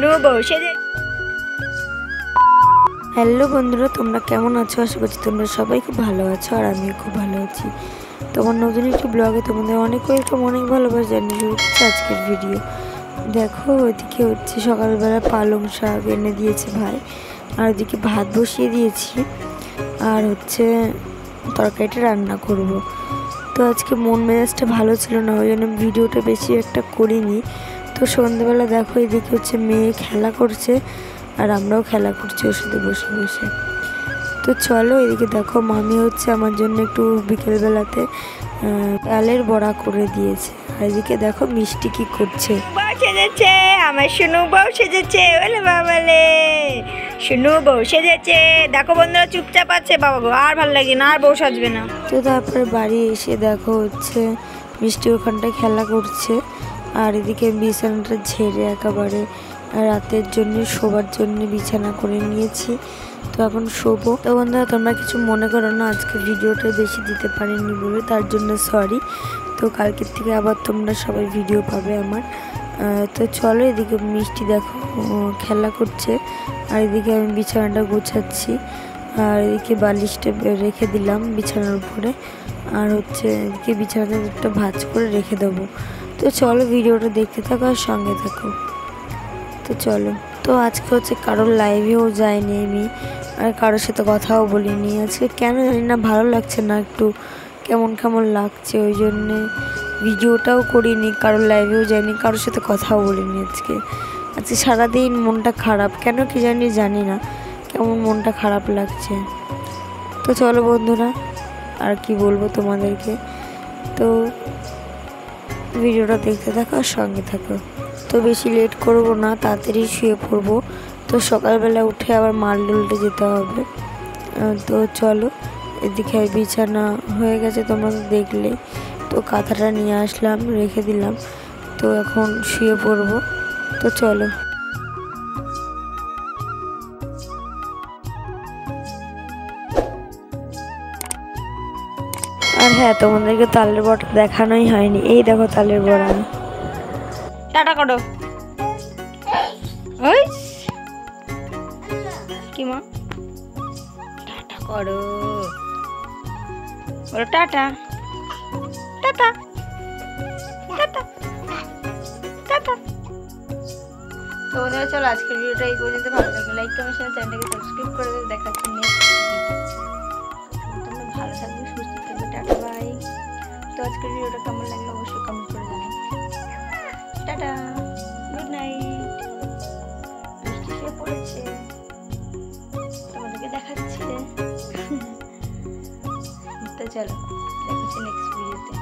শুনু বউ সেজে। হ্যালো বন্ধুরা, তোমরা কেমন আছো? আশা করছি তোমরা সবাই খুব ভালো আছো আর আমিও খুব ভালো আছি। তোমার নতুন একটি ব্লগে তোমাদের অনেক ভালোবাসা জানিয়ে শুরু করছি আজকের ভিডিও। দেখো, ওইদিকে হচ্ছে সকালবেলা পালং শাক এনে দিয়েছে ভাই, আর ওইদিকে ভাত বসিয়ে দিয়েছি, আর হচ্ছে তরকারিটা রান্না করব। তো আজকে মন মেজাজটা ভালো ছিল না, ওই জন্য ভিডিওটা বেশি একটা করিনি। তো সন্ধ্যেবেলা দেখো, এদিকে হচ্ছে মেয়ে খেলা করছে আর আমরাও খেলা করছি ওর সাথে বসে বসে। তো চলো, এদিকে দেখো মামি হচ্ছে আমার জন্য একটু বিকেলবেলাতে ডালের বড়া করে দিয়েছে, আর এদিকে দেখো মিষ্টি কি করছে। বউ সেজেছে, আমার শুনু বউ সেজেছে। ওলে বাবালে, শুনু বউ সেজেছে। দেখো বন্ধুরা চুপচাপ আছে, বাবা গো আর ভালো লাগে না, আর বউ সাজবে না। তো তারপরে বাড়ি এসে দেখো হচ্ছে মিষ্টি ওখানটায় খেলা করছে, আর এদিকে বিছানাটা ঝেড়ে একেবারে রাতের জন্য শোবার জন্য বিছানা করে নিয়েছি। তো এখন শোবো। তো বন্ধুরা তোমরা কিছু মনে করো না, আজকে ভিডিওটা বেশি দিতে পারিনি বলে, তার জন্য সরি। তো কালকের থেকে আবার তোমরা সবাই ভিডিও পাবে আমার। তো চলো, এদিকে মিষ্টি দেখো খেলা করছে, আর এদিকে আমি বিছানাটা গোছাচ্ছি, আর এদিকে বালিশটা রেখে দিলাম বিছানার উপরে, আর হচ্ছে এদিকে বিছানাটা একটা ভাঁজ করে রেখে দেবো। তো চলো ভিডিওটা দেখতে থাকো আর সঙ্গে থাকো। তো চলো, তো আজকে হচ্ছে কারোর লাইভেও যাইনি আমি, আর কারোর সাথে কথাও বলিনি। আজকে কেন জানি না ভালো লাগছে না, একটু কেমন কেমন লাগছে, ওই জন্যে ভিডিওটাও করিনি, কারোর লাইভেও যাইনি, কারোর সাথে কথাও বলিনি। আজকে সারাদিন মনটা খারাপ, কেন কি জানি না, কেমন মনটা খারাপ লাগছে। তো চলো বন্ধুরা, আর কি বলবো তোমাদেরকে, তো ভিডিওটা দেখতে থাকো আর সঙ্গে থাকো। তো বেশি লেট করব না, তাড়াতাড়ি শুয়ে পড়বো। তো সকালবেলা উঠে আবার মাল উল্টে যেতে হবে। তো চলো, এদিকে বিছানা হয়ে গেছে তোমরা দেখলে। তো কাঁথাটা নিয়ে আসলাম, রেখে দিলাম। তো এখন শুয়ে পড়বো। তো চলো। আর হ্যাঁ, তোমাদেরকে তালের বড়া দেখানোই হয়নি। এই দেখো তালের বড়া। টাটা করো। ওই কি মা, টাটা করো, বলো টাটা টাটা টাটা টাটা। তো বন্ধুরা চলো, আজকের ভিডিওটা এই পর্যন্ত। ভালো লাগে লাইক কমেন্ট শেয়ার, চ্যানেলটাকে সাবস্ক্রাইব করে দেবে। দেখাচ্ছি নেক্সট ভিডিও। তোমরা ভালো থাকবে, সুস্থ থাকবে, টাটা বাই। তো আজকের ভিডিওটা কেমন লাগলো অবশ্যই কমেন্ট করে জানাবে। Tata, good night. বৃষ্টি শুয়ে পড়েছে, তোমাদেরকে দেখাচ্ছে। তো চলো, দেখাচ্ছি নেক্সট ভিডিওতে।